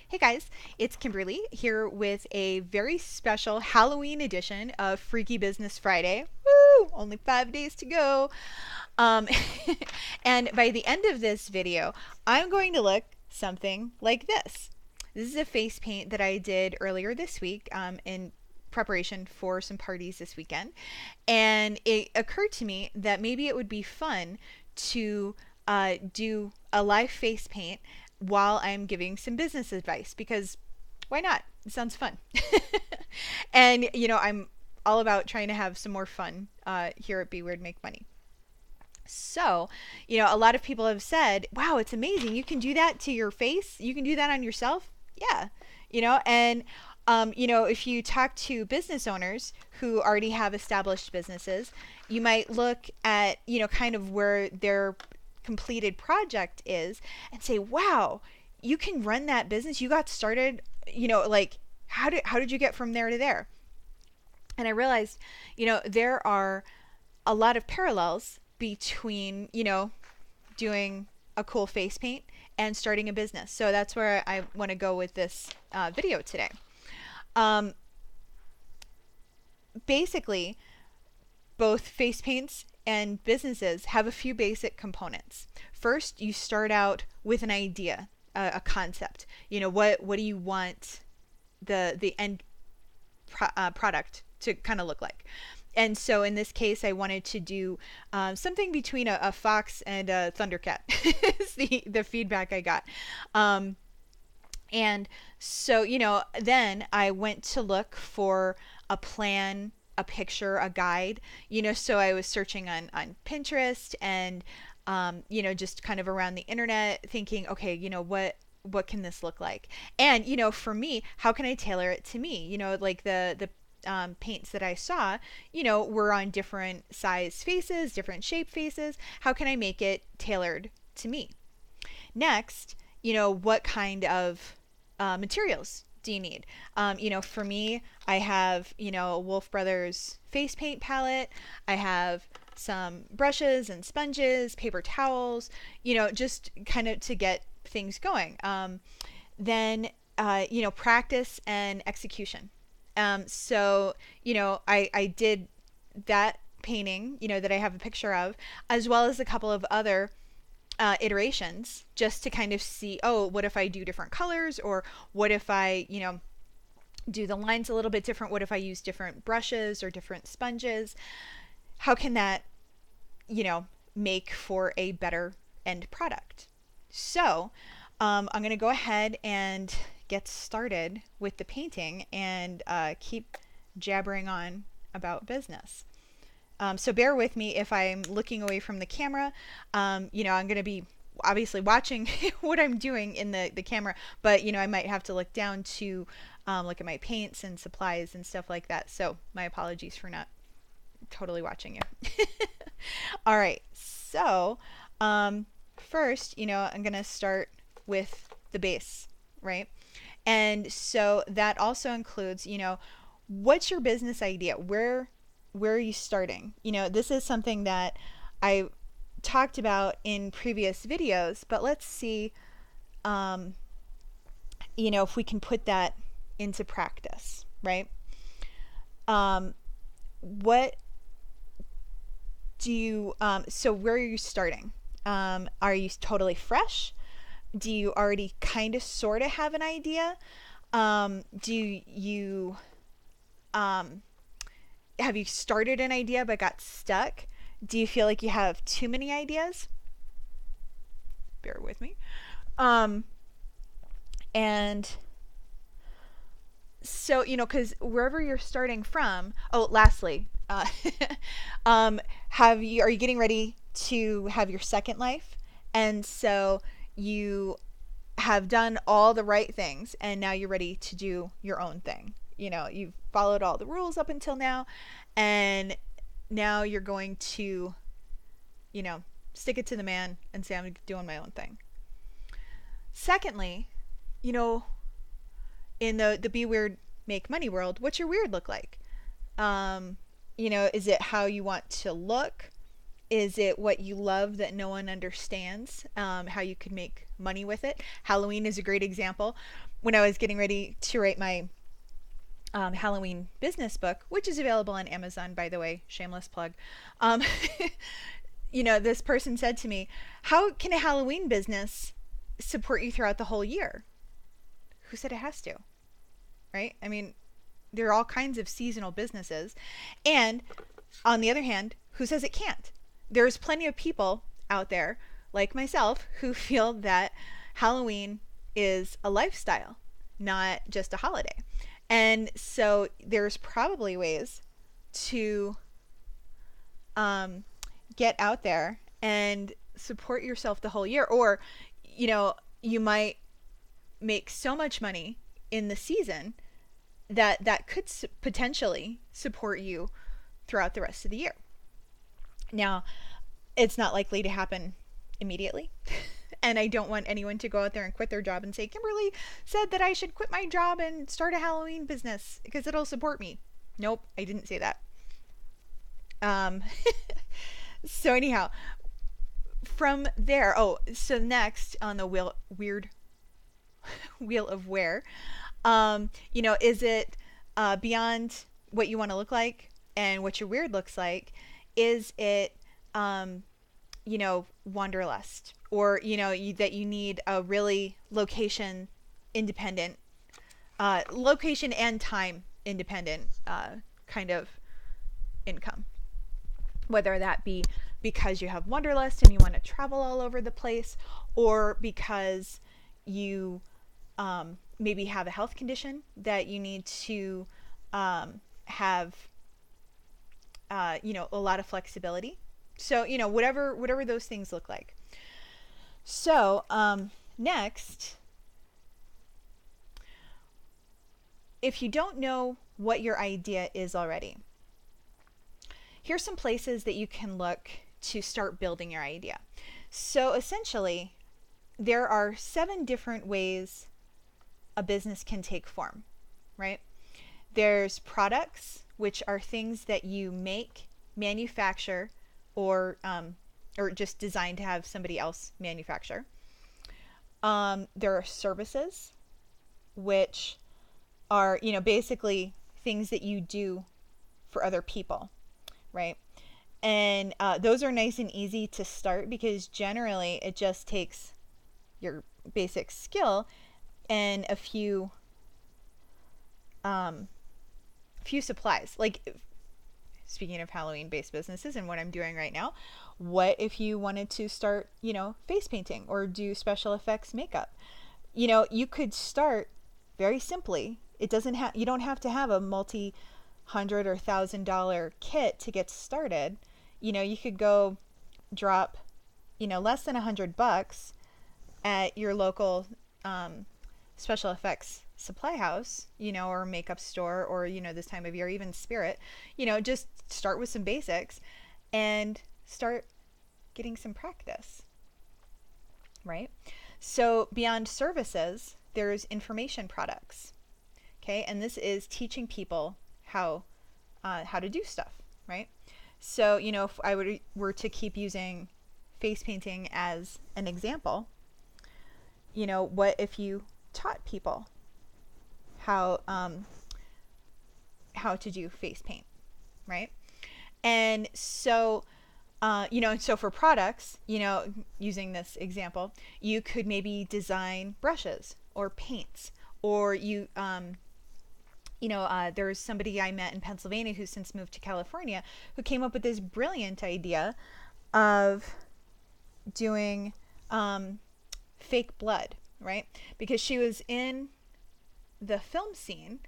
Hey guys, it's Kimberly here with a very special Halloween edition of Freaky Business Friday. Woo! Only 5 days to go. Um, and by the end of this video, I'm going to look something like this. This is a face paint that I did earlier this week in preparation for some parties this weekend. And it occurred to me that maybe it would be fun to do a live face paint while I'm giving some business advice because why not? It sounds fun. And, I'm all about trying to have some more fun here at Be Weird Make Money. So, a lot of people have said, wow, it's amazing. You can do that to your face. You can do that on yourself. Yeah. And, if you talk to business owners who already have established businesses, you might look at, kind of where their completed project is and say, wow, you can run that business. You got started, like, how did you get from there to there? And I realized, there are a lot of parallels between, doing a cool face paint and starting a business. So that's where I want to go with this video today. Um, Basically, both face paints and businesses have a few basic components. First, you start out with an idea, a concept. What do you want the end product to kind of look like? And so in this case, I wanted to do something between a fox and a thundercat. Is the feedback I got. And so, then I went to look for a plan, a picture, a guide, so I was searching on Pinterest and, just kind of around the internet thinking, okay, what can this look like? And, for me, how can I tailor it to me? Like the paints that I saw, were on different size faces, different shape faces. How can I make it tailored to me? Next, what kind of materials do you need? For me, I have, Wolf Brothers face paint palette. I have some brushes and sponges, paper towels, just kind of to get things going. Then, practice and execution. So, I did that painting, that I have a picture of, as well as a couple of other iterations just to kind of see, oh, what if I do different colors, or what if I, do the lines a little bit different? What if I use different brushes or different sponges? How can that, make for a better end product? So I'm going to go ahead and get started with the painting and keep jabbering on about business. So bear with me if I'm looking away from the camera. I'm going to be obviously watching what I'm doing in the camera, but, I might have to look down to look at my paints and supplies and stuff like that. So my apologies for not totally watching you. All right. So first, I'm going to start with the base, right? And so that also includes, what's your business idea? Where are you starting? This is something that I talked about in previous videos, but let's see, if we can put that into practice, right? What do you, so where are you starting? Are you totally fresh? Do you already kind of sort of have an idea? Do you, have you started an idea but got stuck? Do you feel like you have too many ideas? Bear with me. And so, because wherever you're starting from, oh, lastly, are you getting ready to have your second life? And so you have done all the right things and now you're ready to do your own thing. You've followed all the rules up until now, and now you're going to, stick it to the man and say, I'm doing my own thing. Secondly, in the Be Weird Make Money world, what's your weird look like? Is it how you want to look? Is it what you love that no one understands? How you could make money with it? Halloween is a great example. When I was getting ready to write my Halloween business book, which is available on Amazon, by the way, shameless plug. Um, this person said to me, "How can a Halloween business support you throughout the whole year?" Who said it has to? Right? I mean, there are all kinds of seasonal businesses. And on the other hand, who says it can't? There's plenty of people out there, like myself, who feel that Halloween is a lifestyle, not just a holiday. And so there's probably ways to um, get out there and support yourself the whole year. Or, you might make so much money in the season that that could potentially support you throughout the rest of the year. Now, it's not likely to happen immediately. And I don't want anyone to go out there and quit their job and say, Kimberly said that I should quit my job and start a Halloween business because it'll support me. Nope, I didn't say that. Um, so anyhow, from there, so next on the weird wheel of wear, is it beyond what you want to look like and what your weird looks like? Is it, wanderlust, or that you need a really location and time independent kind of income, whether that be because you have wanderlust and you want to travel all over the place, or because you maybe have a health condition that you need to have a lot of flexibility. So whatever those things look like. So next, if you don't know what your idea is already, here's some places that you can look to start building your idea. So essentially, there are 7 different ways a business can take form, right? There's products, which are things that you make, manufacture, or just design to have somebody else manufacture. There are services, which are basically things that you do for other people, right? And those are nice and easy to start because generally it just takes your basic skill and a few supplies. Like, speaking of Halloween based businesses and what I'm doing right now, what if you wanted to start face painting or do special effects makeup? You could start very simply. You don't have to have a multi-hundred or $1,000 kit to get started. You could go drop less than $100 at your local special effects supply house, or makeup store, or this time of year even Spirit. Just start with some basics and start getting some practice, right? So beyond services, there's information products. Okay, and this is teaching people how to do stuff, right? So if I were to keep using face painting as an example, what if you taught people how to do face paint, right? And so so for products, using this example, you could maybe design brushes or paints, or there's somebody I met in Pennsylvania who's since moved to California who came up with this brilliant idea of doing fake blood, right? Because she was in the film scene,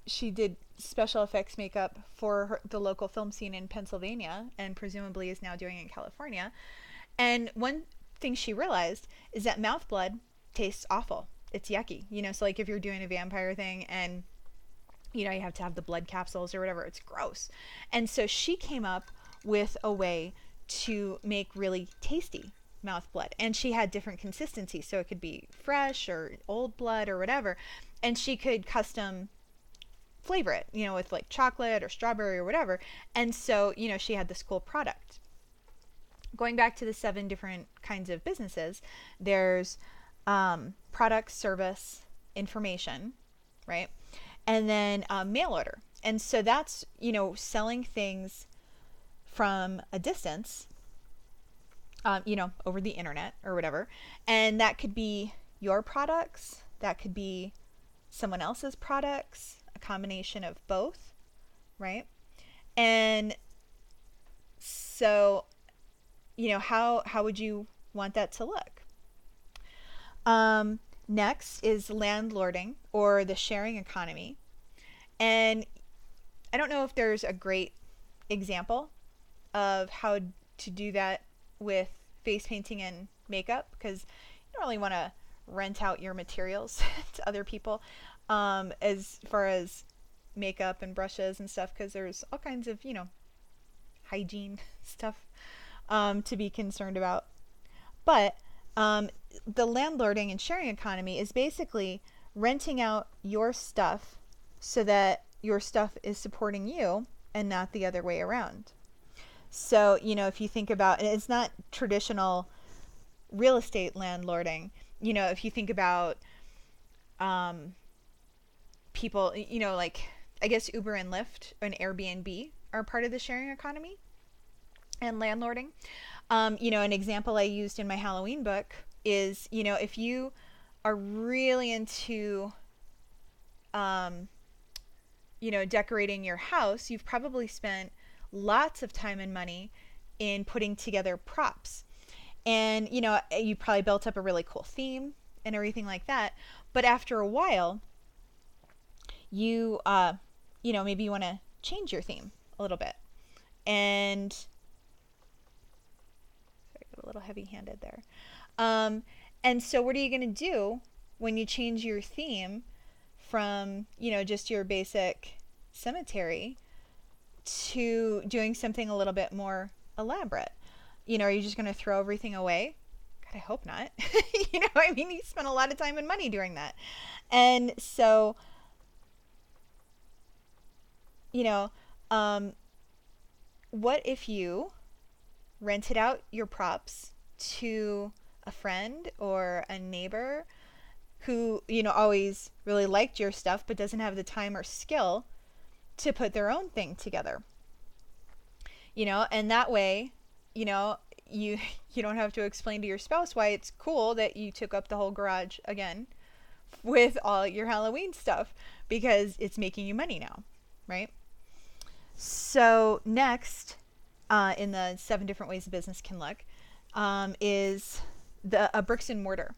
she did special effects makeup for the local film scene in Pennsylvania, and presumably is now doing it in California. And one thing she realized is that mouth blood tastes awful. It's yucky, so like if you're doing a vampire thing and you have to have the blood capsules or whatever, it's gross. And so she came up with a way to make really tasty mouth blood, and she had different consistencies, so it could be fresh or old blood or whatever, and she could custom flavor it, with like chocolate or strawberry or whatever. And so, she had this cool product. Going back to the 7 different kinds of businesses, there's product, service, information, right? And then mail order. And so that's, selling things from a distance, over the internet or whatever. And that could be your products, that could be someone else's products, a combination of both, right? And so, how would you want that to look? Next is landlording, or the sharing economy. And I don't know if there's a great example of how to do that with face painting and makeup, because you don't really want to rent out your materials to other people, as far as makeup and brushes and stuff, because there's all kinds of, hygiene stuff to be concerned about. But the landlording and sharing economy is basically renting out your stuff so that your stuff is supporting you and not the other way around. So, if you think about, and it's not traditional real estate landlording, if you think about people, like, I guess Uber and Lyft and Airbnb are part of the sharing economy and landlording. An example I used in my Halloween book is, if you are really into, decorating your house, you've probably spent lots of time and money in putting together props. And, you probably built up a really cool theme and everything like that. But after a while, you, maybe you want to change your theme a little bit. And sorry, I got a little heavy-handed there. And so what are you going to do when you change your theme from, just your basic cemetery to doing something a little bit more elaborate? Are you just going to throw everything away? God, I hope not. You spent a lot of time and money doing that. And so, what if you rented out your props to a friend or a neighbor who, always really liked your stuff but doesn't have the time or skill to put their own thing together? And that way, you don't have to explain to your spouse why it's cool that you took up the whole garage again with all your Halloween stuff, because it's making you money now, right? So next, in the 7 different ways a business can look, is a bricks and mortar.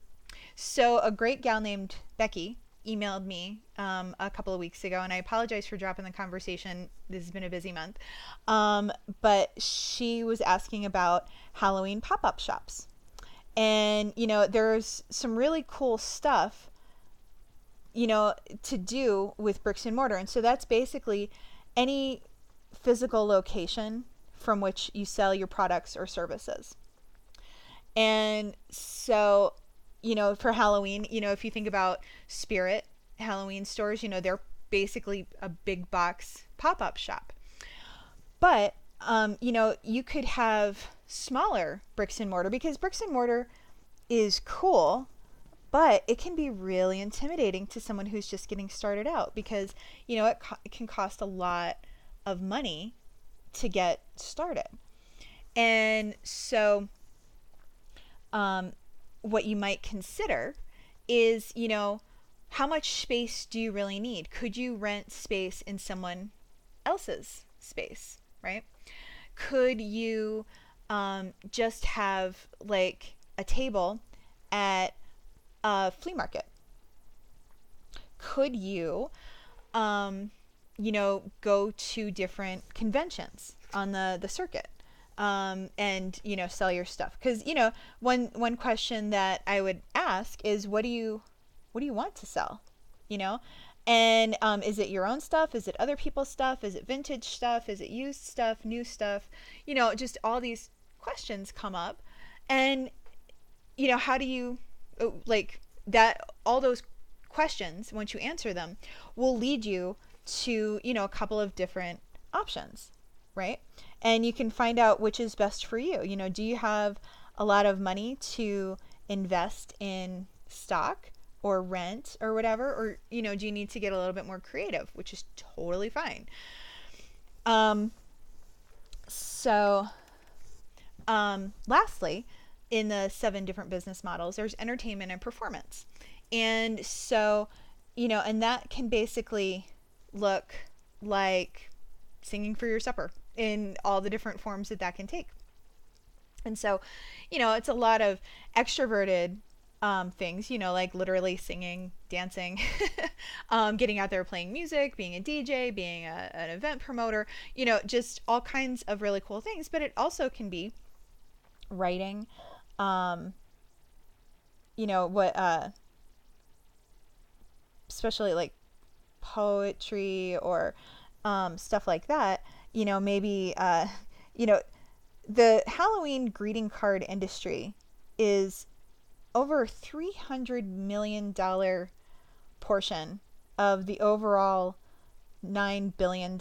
So a great gal named Becky emailed me a couple of weeks ago, and I apologize for dropping the conversation. This has been a busy month. But she was asking about Halloween pop-up shops. And, there's some really cool stuff, to do with bricks and mortar. And so that's basically any physical location from which you sell your products or services. And so, for Halloween, if you think about Spirit Halloween stores, they're basically a big box pop-up shop. But, you could have smaller bricks and mortar, because bricks and mortar is cool, but it can be really intimidating to someone who's just getting started out, because, it can cost a lot of money to get started. And so, what you might consider is, how much space do you really need? Could you rent space in someone else's space, right? Could you just have like a table at a flea market? Could you, go to different conventions on the circuit? And sell your stuff, because one question that I would ask is, what do you want to sell, and is it your own stuff, is it other people's stuff, is it vintage stuff, is it used stuff, new stuff, just all these questions come up. And how do you, like, that all those questions, once you answer them, will lead you to, a couple of different options, right? And you can find out which is best for you. Do you have a lot of money to invest in stock or rent or whatever? Or, do you need to get a little bit more creative, which is totally fine. Um, so, Lastly, in the 7 different business models, there's entertainment and performance. And so, and that can basically look like singing for your supper in all the different forms that that can take. And so, it's a lot of extroverted things, like literally singing, dancing, getting out there playing music, being a DJ, being an event promoter, just all kinds of really cool things. But it also can be writing, um, what, especially like poetry or stuff like that, maybe, you know, the Halloween greeting card industry is over $300 million portion of the overall $9 billion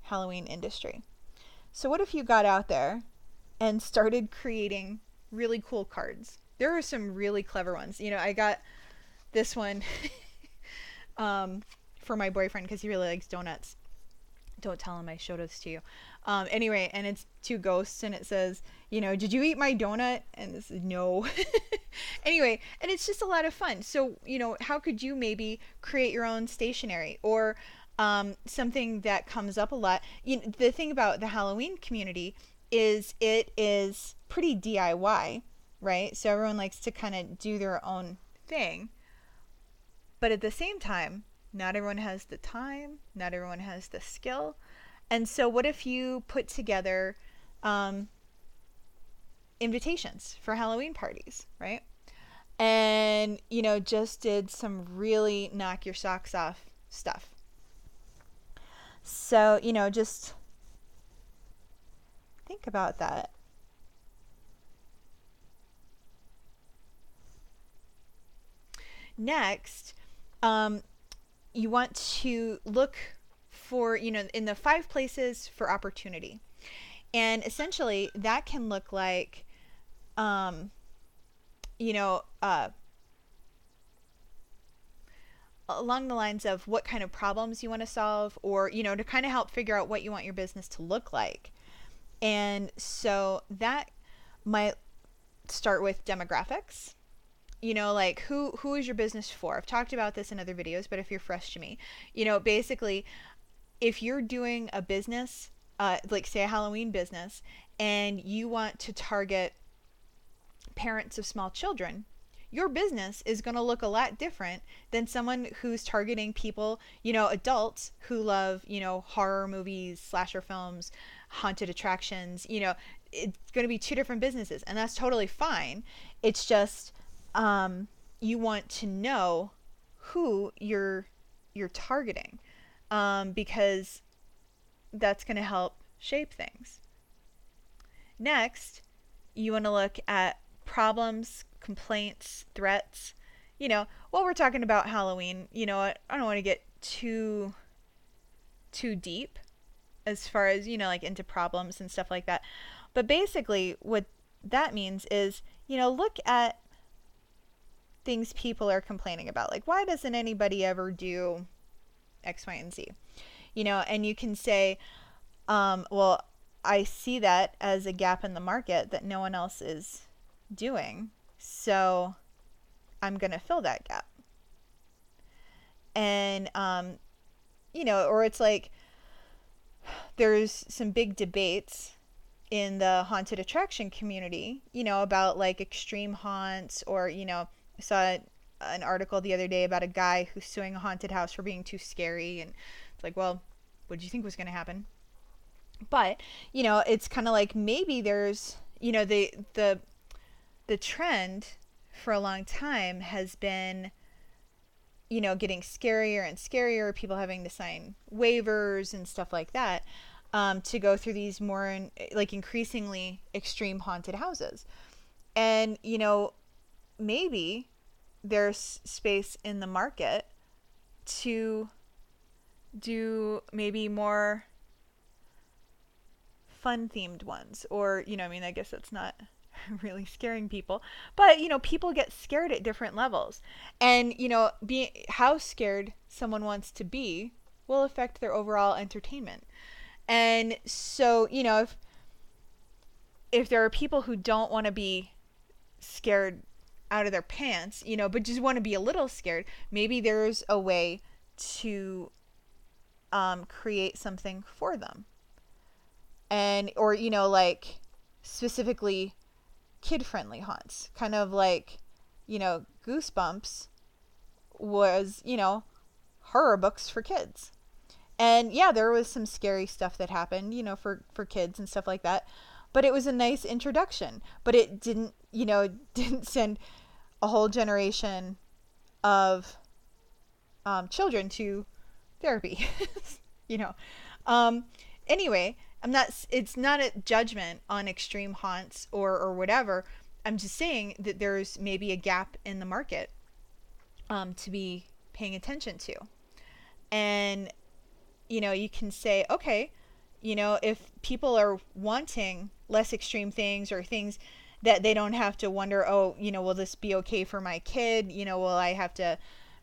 Halloween industry. So what if you got out there and started creating really cool cards? There are some really clever ones. I got this one um, for my boyfriend because he really likes donuts. Don't tell him I showed this to you. Anyway, and it's 2 ghosts, and it says, did you eat my donut? And this is no. Anyway, and it's just a lot of fun. So, how could you maybe create your own stationery or something that comes up a lot? The thing about the Halloween community is it is pretty DIY, right? So everyone likes to kind of do their own thing. But at the same time, not everyone has the time, not everyone has the skill. And so, what if you put together um, invitations for Halloween parties, right? And, just did some really knock your socks off stuff. So, just think about that. Next, you want to look for, in the 5 places for opportunity. And essentially, that can look like, you know, uh, along the lines of what kind of problems you want to solve, or, to kind of help figure out what you want your business to look like. And so that might start with demographics. Like who is your business for? I've talked about this in other videos, but if you're fresh to me, basically, if you're doing a business, like say a Halloween business, and you want to target parents of small children, your business is going to look a lot different than someone who's targeting people, adults who love, horror movies, slasher films, haunted attractions. It's going to be 2 different businesses, and that's totally fine. It's just you want to know who you're targeting, because that's going to help shape things. Next, you want to look at problems, complaints, threats. While we're talking about Halloween, I don't want to get too deep as far as, like into problems and stuff like that. But basically what that means is, look at things people are complaining about. Like, why doesn't anybody ever do X, Y, and Z? And you can say, well, I see that as a gap in the market that no one else is doing. So I'm going to fill that gap. And, or it's like there's some big debates in the haunted attraction community, about like extreme haunts, or, I saw an article the other day about a guy who's suing a haunted house for being too scary. And it's like, well, what did you think was going to happen? But, it's kind of like maybe there's, the trend for a long time has been, getting scarier and scarier, people having to sign waivers and stuff like that, to go through these more like increasingly extreme haunted houses. And, maybe there's space in the market to do maybe more fun themed ones, or I mean, I guess that's not really scaring people, but people get scared at different levels, and being how scared someone wants to be will affect their overall entertainment. And so if there are people who don't want to be scared out of their pants, but just want to be a little scared, maybe there's a way to create something for them. And, or, like specifically kid friendly haunts, kind of like, Goosebumps was, horror books for kids. And yeah, there was some scary stuff that happened, for kids and stuff like that. But it was a nice introduction. But it didn't, didn't send a whole generation of children to therapy. you know. Anyway, I'm not. It's not a judgment on extreme haunts or whatever. I'm just saying that there's maybe a gap in the market to be paying attention to, and you can say, okay, if people are wanting less extreme things or things that they don't have to wonder, oh, will this be okay for my kid? Will I have to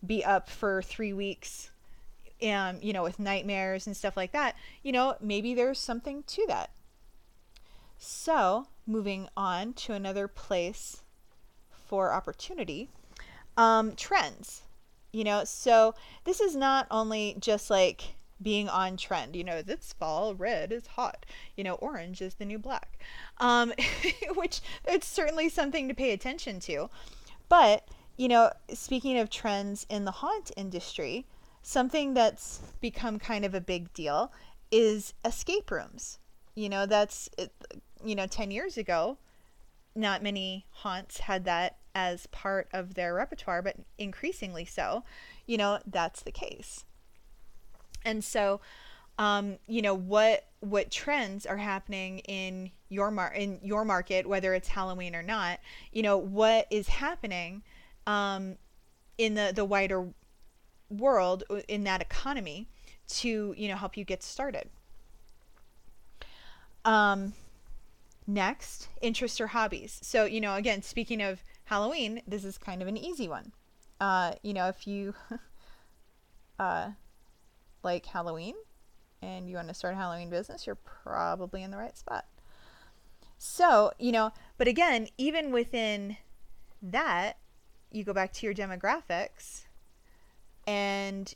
be up for 3 weeks, with nightmares and stuff like that? Maybe there's something to that. So, moving on to another place for opportunity, trends. So this is not only just like being on trend. This fall red is hot. Orange is the new black. Which it's certainly something to pay attention to. But, speaking of trends in the haunt industry, something that's become kind of a big deal is escape rooms. That's, 10 years ago, not many haunts had that as part of their repertoire, but increasingly so, that's the case. And so, what trends are happening in your market, whether it's Halloween or not? What is happening in the wider world, in that economy, to help you get started. Next, interests or hobbies. So again, speaking of Halloween, this is kind of an easy one. If you like Halloween and you want to start a Halloween business, you're probably in the right spot. So, but again, even within that, you go back to your demographics and,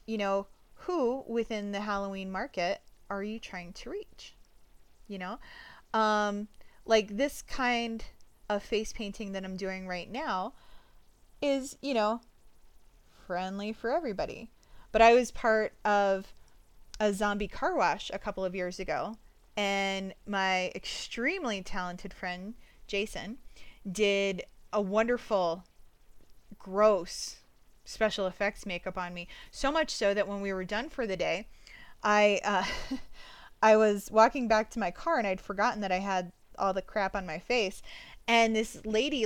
who within the Halloween market are you trying to reach? Like this kind of face painting that I'm doing right now is, friendly for everybody. But I was part of a zombie car wash a couple of years ago, and my extremely talented friend Jason did a wonderful, gross special effects makeup on me. So much so that when we were done for the day, I I was walking back to my car and I'd forgotten that I had all the crap on my face, and this lady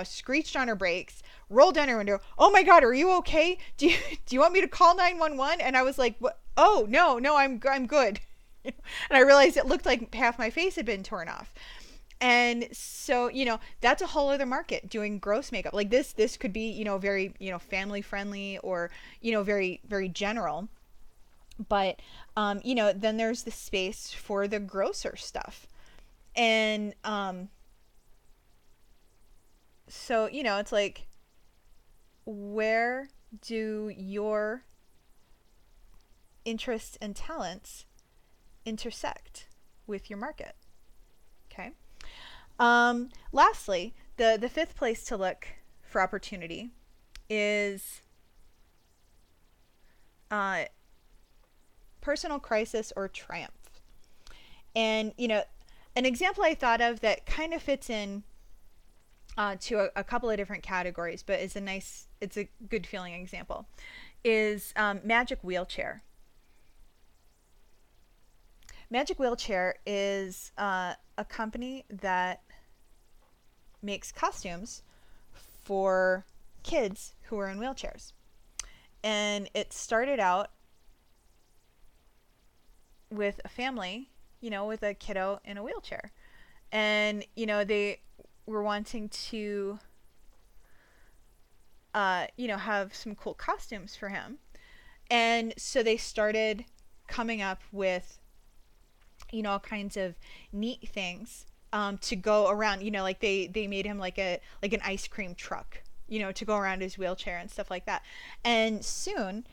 screeched on her brakes, rolled down her window. Oh my God, are you okay? Do you want me to call 911? And I was like, what? Oh no, I'm good. And I realized it looked like half my face had been torn off. And so, that's a whole other market, doing gross makeup. Like this could be, very, family friendly, or, very, very general. But, then there's the space for the grosser stuff. And, so, it's like, where do your interests and talents intersect with your market? Okay. Lastly, the fifth place to look for opportunity is personal crisis or triumph. And, an example I thought of that kind of fits in to a couple of different categories, but it's a good feeling example, is Magic Wheelchair. Magic Wheelchair is a company that makes costumes for kids who are in wheelchairs. And it started out with a family, with a kiddo in a wheelchair. And, they were wanting to, have some cool costumes for him. And so they started coming up with, all kinds of neat things to go around. Like they made him like an ice cream truck, to go around his wheelchair and stuff like that. And soon,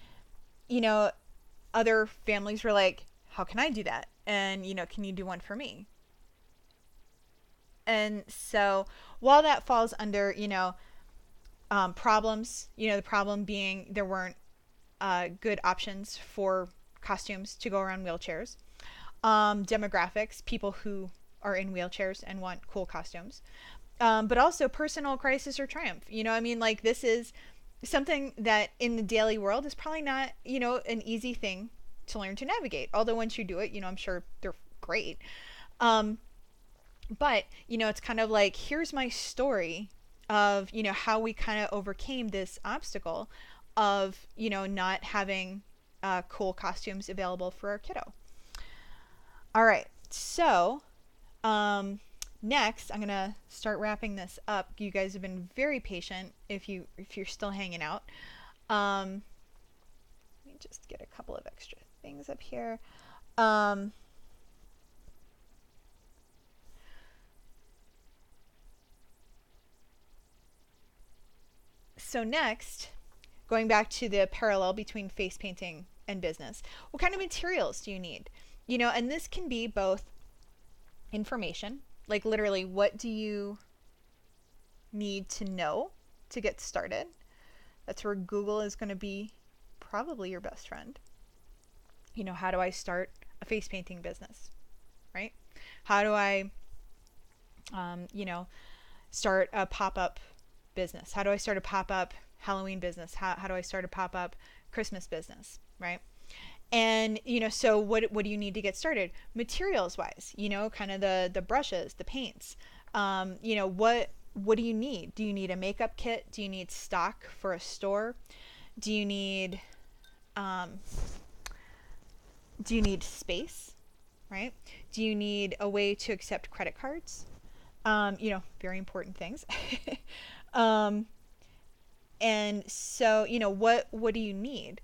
you know, other families were like, "How can I do that?" And can you do one for me? And so while that falls under problems, the problem being there weren't good options for costumes to go around wheelchairs. Demographics, people who are in wheelchairs and want cool costumes. But also personal crisis or triumph. I mean, like, this is something that in the daily world is probably not, an easy thing to learn to navigate. Although once you do it, I'm sure they're great. Um, but, it's kind of like, here's my story of, how we kind of overcame this obstacle of, not having cool costumes available for our kiddo. All right. So, next, I'm gonna start wrapping this up. You guys have been very patient. If you're still hanging out, let me just get a couple of extra things up here. Um, so next, going back to the parallel between face painting and business, what kind of materials do you need? And this can be both information, like literally, what do you need to know to get started? That's where Google is going to be probably your best friend. How do I start a face painting business, right? How do I, um, you know, start a pop up business? How do I start a pop up Halloween business? How do I start a pop up Christmas business, right? And so what do you need to get started materials wise? Kind of the brushes, the paints. What do you need? Do you need a makeup kit? Do you need stock for a store? Do you need um, do you need space, right? Do you need a way to accept credit cards? Very important things. um, and so what do you need?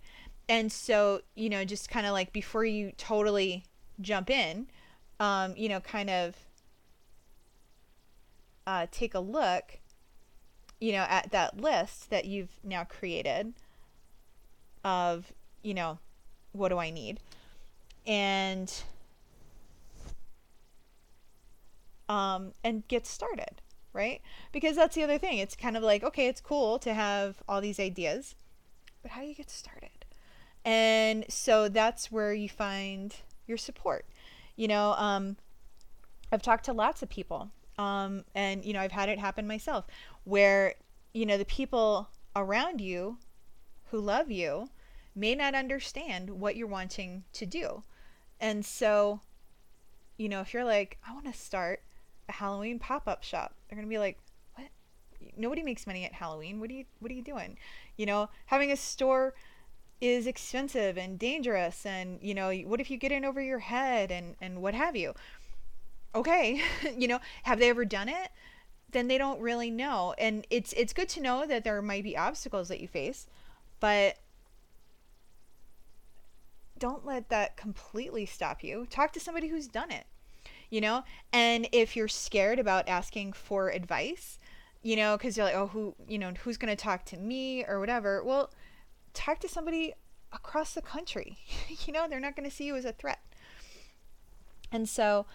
And so just kind of like before you totally jump in, kind of take a look at that list that you've now created of what do I need, and get started, right? Because that's the other thing. It's kind of like, okay, it's cool to have all these ideas, but how do you get started? And so that's where you find your support. You know, um, I've talked to lots of people, and I've had it happen myself, where the people around you who love you may not understand what you're wanting to do, and so if you're like, I want to start a Halloween pop-up shop, they're gonna be like, what? Nobody makes money at Halloween. What are you doing? Having a store is expensive and dangerous, and what if you get in over your head and what have you. Okay. Have they ever done it? Then they don't really know. And it's good to know that there might be obstacles that you face, but don't let that completely stop you. Talk to somebody who's done it. you know and if you're scared about asking for advice, because you're like, oh, who's going to talk to me or whatever, well, talk to somebody across the country. They're not going to see you as a threat. And so,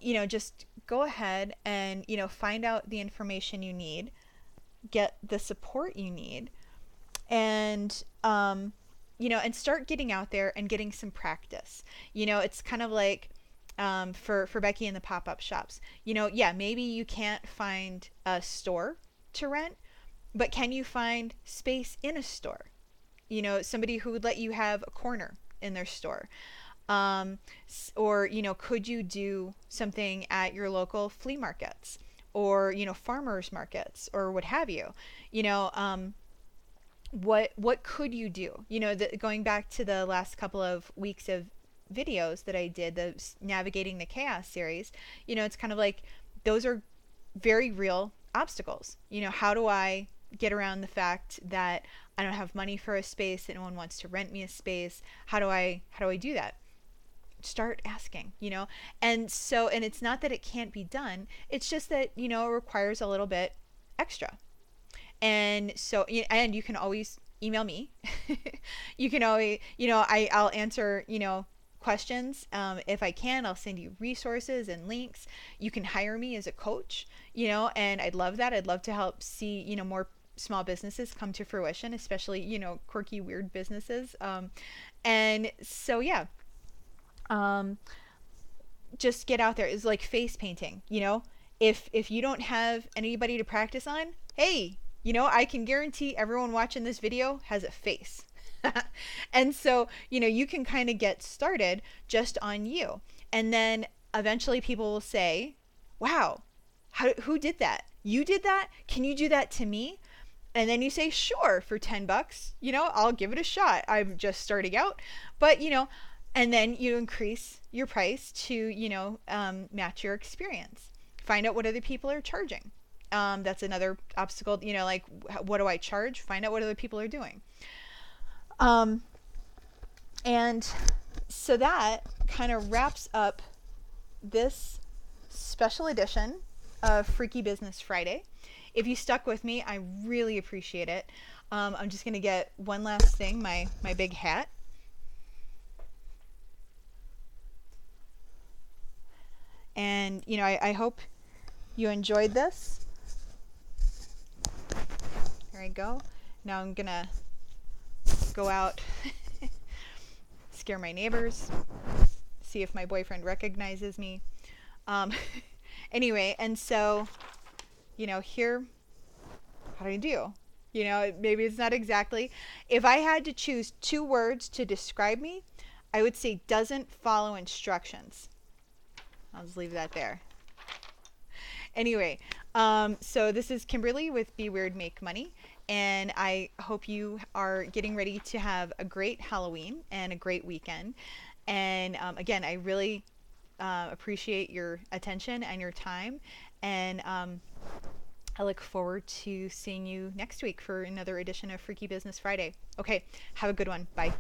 just go ahead and find out the information you need, get the support you need, and and start getting out there and getting some practice. It's kind of like, for Becky and the pop-up shops, yeah, maybe you can't find a store to rent, but can you find space in a store? Somebody who would let you have a corner in their store. Or could you do something at your local flea markets, or farmers markets, or what have you? you know um, what could you do? Going back to the last couple of weeks of videos that I did, the Navigating the Chaos series, it's kind of like those are very real obstacles. How do I get around the fact that I don't have money for a space, that no one wants to rent me a space? How do I do that? Start asking. And it's not that it can't be done. It's just that, it requires a little bit extra. And so, and you can always email me. You can always, I'll answer, questions. If I can, I'll send you resources and links. You can hire me as a coach, and I'd love that. I'd love to help see, more small businesses come to fruition, especially, quirky, weird businesses. And so, yeah, um, just get out there. It's like face painting. If you don't have anybody to practice on, hey, I can guarantee everyone watching this video has a face. And so, you can kind of get started just on you. And then eventually people will say, wow, who did that? You did that? Can you do that to me? And then you say, sure, for $10, I'll give it a shot. I'm just starting out. But, and then you increase your price to, match your experience. Find out what other people are charging. That's another obstacle, like, what do I charge? Find out what other people are doing. Um, and so that kind of wraps up this special edition of Freaky Business Friday. If you stuck with me, I really appreciate it. I'm just going to get one last thing, my big hat. And, I hope you enjoyed this. There I go. Now I'm going to go out, scare my neighbors, see if my boyfriend recognizes me. Anyway, and so, here, how do I do? Maybe it's not exactly. If I had to choose 2 words to describe me, I would say doesn't follow instructions. I'll just leave that there. Anyway, so this is Kimberly with Be Weird, Make Money. And I hope you are getting ready to have a great Halloween and a great weekend. And again, I really appreciate your attention and your time. And I look forward to seeing you next week for another edition of Freaky Business Friday. Okay, have a good one. Bye.